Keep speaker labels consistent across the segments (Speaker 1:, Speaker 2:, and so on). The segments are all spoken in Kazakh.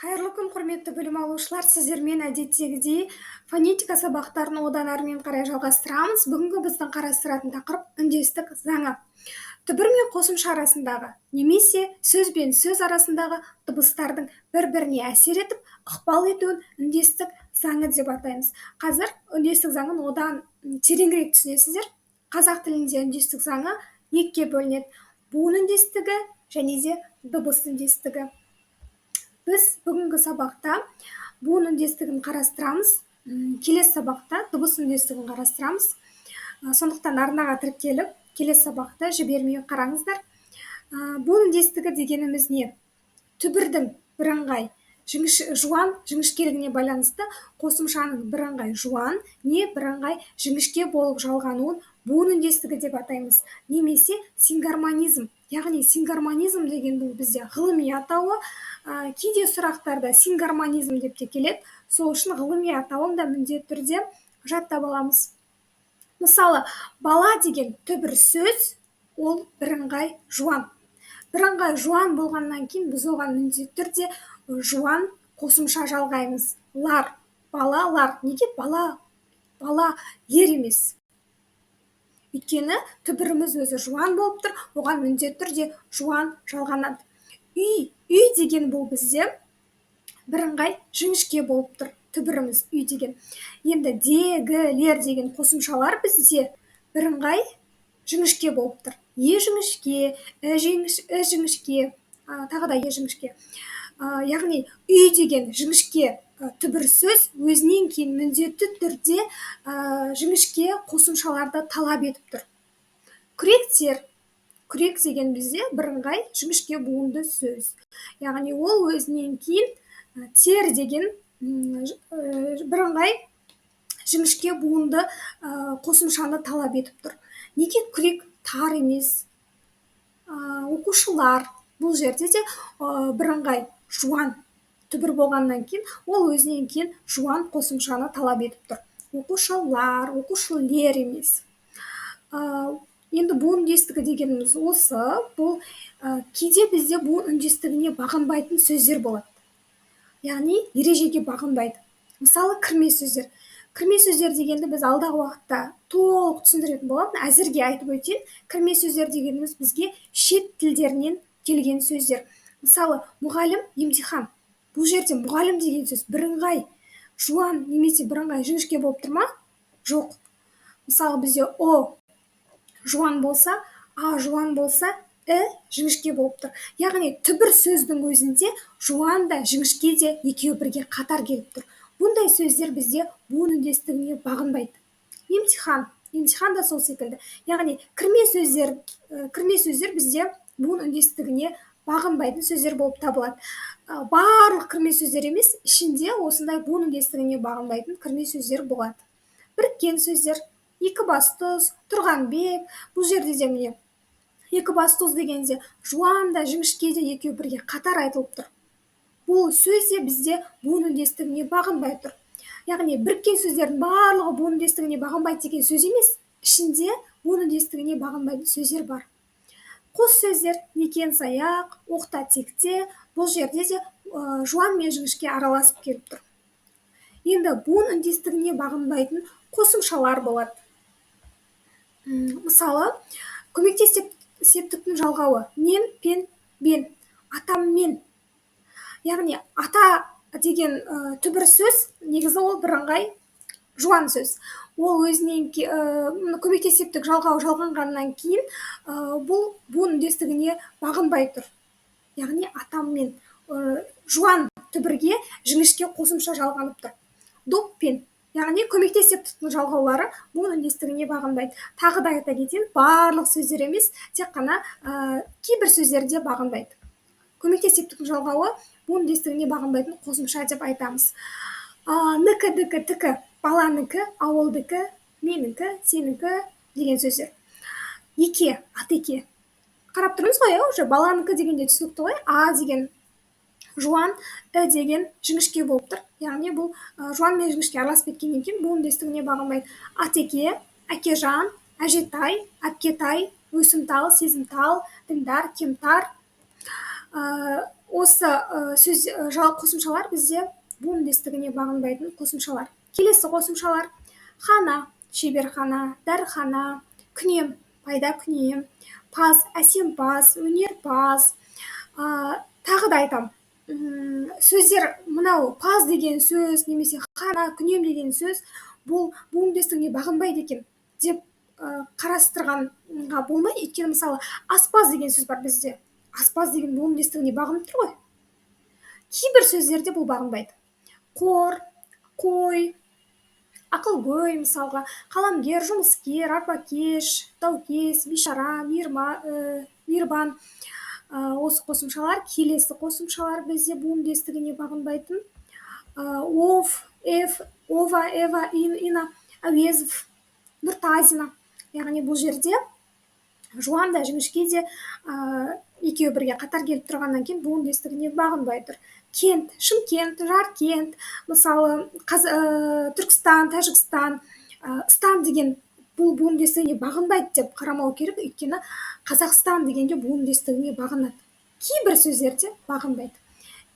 Speaker 1: Қайырлы күн, құрметті білім алушылар. Сіздермен әдеттегідей фонетика сабақтарын одан әрмен қарай жалғастырамыз. Бүгінгі біздің қарастыратын тақырып үндестік заңы. Түбір мен қосымша арасындағы немесе сөз бен сөз арасындағы дыбыстардың бір-біріне әсер етіп, ықпал етуін үндестік заңы деп атаймыз. Қазір үндестік заңын одан тереңірек түсінесіздер. Қазақ тілінде үндестік заңы екіге бөлінеді: буын үндестігі және де дыбыс үндестігі. Біз бүгінгі сабақта буын үндестігін қарастырамыз, келесі сабақта дыбыс үндестігін қарастырамыз. Сондықтан арнаға тіркеліп, келесі сабақта жібермей қараңыздар. Буын үндестігі дегеніміз не? Түбірдің бірыңғай жуан жіңішкелігіне байланысты қосымшаның бірыңғай жуан не бірыңғай жіңішке болып жалғануын буын үндестігі деп атаймыз. Немесе сингармонизм. Яғни сингармонизм деген бұл бізде ғылыми атауы. Кейде сұрақтарда сингармонизм деп те келеді. Сол үшін ғылыми атауын да міндетті түрде жаттап аламыз. Мысалы, бала деген түбір сөз, ол бірыңғай жуан. Бірыңғай жуан болғаннан кейін біз оған міндетті түрде жуан қосымша жалғаймыз. Лар, балалар. Неге бала ер емес? Өйткені түбіріміз өзі жуан болып тұр, оған міндетті түрде жуан жалғанады. Үй деген бұл бізде бірыңғай жіңішке болып тұр, түбіріміз үй деген. Енді дегілер деген қосымшалар бізде бірыңғай жіңішке болып тұр. Е жіңішке, жіңішке, тағы да е жіңішке. Яғни үй деген жіңішке түбір сөз өзінен кейін міндетті түрде жіңішке қосымшаларды талап етіп тұр. Күрек деген бізде бірыңғай жіңішке буынды сөз. Яғни ол өзінен кейін тер деген бірыңғай жіңішке буынды қосымшаны талап етіп тұр. Неге күрек тар емес? Оқушылар, бұл жерде де бірыңғай жуан түбір болғаннан кейін ол өзінен кейін жуан қосымшаны талап етіп тұр. Оқушылар, оқушылер емес. Енді буын үндестігі дегеніміз осы. Бұл кейде бізде буын үндестігіне бағынбайтын сөздер болады. Яғни ережеге бағынбайды. Мысалы, кірме сөздер. Кірме сөздер дегенді біз алдағы уақытта толық түсіндіретін боламын. Әзірге айтып өтейін. Кірме сөздер дегеніміз бізге шет тілдерінен келген сөздер. Мысалы, мұғалім, емтихан. Бұл жерде мұғалім деген сөз бірыңғай жуан немесе бірыңғай жіңішке болып тұр ма? Жоқ. Мысалы, бізде о жуан болса, а жуан болса, жіңішке болып тұр. Яғни түбір сөздің өзінде жуан да жіңішке де екеуі бірге қатар келіп тұр. Бұндай сөздер бізде буын үндестігіне бағынбайды. Емтихан да сол секілді. Яғни кірме сөздер бізде буын үндестігіне бағынбайтын сөздер болып табылады. Барлық кірме сөздер емес, ішінде осындай буын үндестігіне бағынбайтын кірме сөздер болады. Біріккен сөздер, екібастұз, тұрғанбек. Бұл жерде де міне екібастұз дегенде жуан да жіңішке де екеуі бірге қатар айтылып тұр. Бұл сөз де бізде буын үндестігіне бағынбай тұр. Яғни біріккен сөздердің барлығы буын үндестігіне бағынбайды деген сөз емес, ішінде буын үндестігіне бағынбайтын сөздер бар. Қос сөздер некен саяқ, оқта текте, бұл жерде де жуан мен жіңішке араласып келіп тұр. Енді буын үндестігіне бағынбайтын қосымшалар болады. Мысалы, көмектес септіктің жалғауы мен, пен, бен, атаммен. Яғни ата деген түбір сөз, негізі ол бірыңғай жуан сөз. Ол өзінен көмектес септік жалғау жалғанғаннан кейін бұл буын үндестігіне бағынбай тұр. Яғни атаммен жуан түбірге жіңішке қосымша жалғанып тұр. Доппен, яғни көмектес септіктің жалғаулары буын үндестігіне бағынбайды. Тағы да айта кетейін, барлық сөздер емес, тек қана кейбір сөздерде бағынбайды. Көмектес септіктің жалғауы буын үндестігіне бағынбайтын қосымша деп айтамыз. Нікі, дікі, тікі, баланікі, ауылдікі, менікі, сенікі деген сөздер. Еке, атеке. Қарап тұрмыз ғой, уже баланікі дегенде түсінікті ғой. А деген жуан, деген жіңішке болып тұр. Яғни бұл жуан мен жіңішке араласып кеткеннен кейін буын үндестігіне бағынбайды. Атеке, әкежан, әжетай, әпкетай, өсімтал, сезімтал, діндар, кемтар. осы сөз қосымшалар бізде буын үндестігіне бағынбайтын қосымшалар. Келесі қосымшалар: хана, шеберхана, дәріхана, күнем, пайда күнем, паз, әсемпаз, өнерпаз. Тағы да айтам, сөздер мынау паз деген сөз немесе хана, күнем деген сөз бұл буын үндестігіне бағынбайды екен деп қарастырғанға болмайды. Өйткені мысалы аспаз деген сөз бар бізде. Аспаз деген буын үндестігіне бағынып тұр ғой. Кейбір сөздерде бұл бағынбайды. Қор, қой, ақылгөй, мысалға қаламгер, жұмыскер, арбакеш, даукес, бишара, мейірбан. Осы қосымшалар. Келесі қосымшалар бізде буын үндестігіне бағынбайтын: ов, эф, ова, эва, ина, әуезов, нұртазина. Яғни бұл жерде жуан да жіңішке де екеуі бірге қатар келіп тұрғаннан кейін буын үндестігіне бағынбай тұр. Кент, Шымкент, Жаркент, мысалы Түркістан, Тәжікстан, стан деген бұл буын үндестігіне бағынбайды деп қарамау керек, өйткені Қазақстан дегенде буын үндестігіне бағынады. Кейбір сөздерде бағынбайды.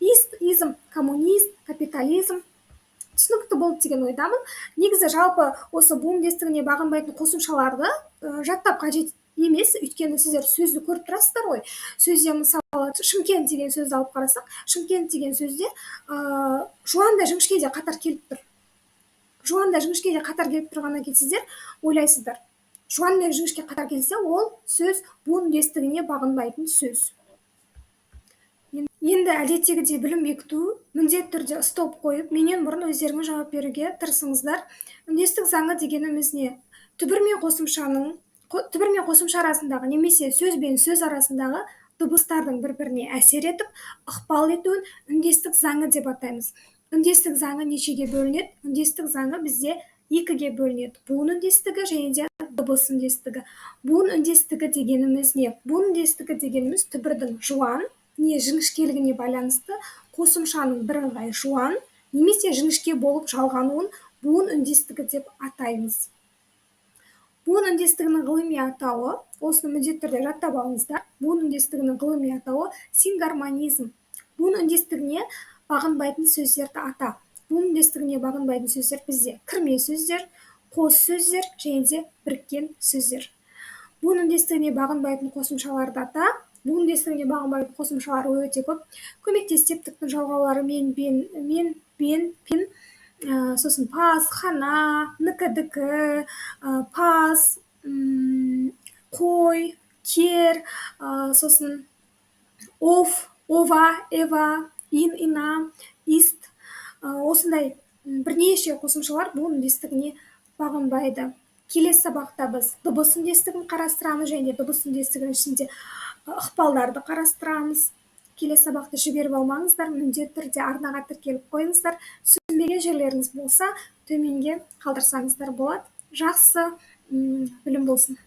Speaker 1: Изм, коммунист, капитализм. Түсінікті болды деген ойдамын. Негізі жалпы осы буын үндестігіне бағынбайтын қосымшаларды жаттап қажет емес, өйткені сіздер сөзді көріп тұрасыздар ғой. Сөзде мысалы Шымкент деген сөзді алып қарасақ, Шымкент деген сөзде жуан да жіңішке де қатар келіп тұр. Жуан да жіңішке де қатар келіп тұрғаннан кейін сіздер ойлайсыздар, жуан мен жіңішке қатар келсе, ол сөз буын үндестігіне бағынбайтын сөз. Енді әдеттегідей білім бекіту міндетті түрде стоп қойып, менен бұрын өздеріңіз жауап беруге тырысыңыздар. Үндестік заңы дегеніміз не? Түбір мен қосымша арасындағы немесе сөз бен сөз арасындағы дыбыстардың бір-біріне әсер етіп, ықпал етуін үндестік заңы деп атаймыз. Үндестік заңы нешеге бөлінеді? Үндестік заңы бізде екіге бөлінеді: буын үндестігі және де дыбыс үндестігі. Буын үндестігі дегеніміз не? Буын үндестігі дегеніміз түбірдің жуан не жіңішкелігіне байланысты қосымшаның бірыңғай жуан немесе жіңішке болып жалғануын буын үндестігі деп атаймыз. Буын үндестігінің ғылыми атауы, осыны міндетті түрде жаттап алыңыздар. Буын үндестігінің ғылыми атауы сингармонизм. Буын үндестігіне бағынбайтын сөздерді ата. Буын үндестігіне бағынбайтын сөздер бізде кірме сөздер, қос сөздер және де біріккен сөздер. Буын үндестігіне бағынбайтын қосымшаларды ата. Буын үндестігіне бағынбайтын қосымшалар өте көп. Көмектес тептіктің жалғаулары мен, бен, пен, сосын паз, хана, нікі-дікі, паз, қой, кер, сосын ов, ова, эва, ина, ист. Осындай бірнеше қосымшалар буын үндестігіне бағынбайды. Келесі сабақта біз дыбыс үндестігін қарастырамыз және дыбыс үндестігінің ішінде ықпалдарды қарастырамыз. Келесі сабақты жіберіп алмаңыздар, міндетті түрде арнаға тіркеліп қойыңыздар. Түсінбеген жерлеріңіз болса, төменге қалдырсаңыздар болады. Жақсы білім болсын.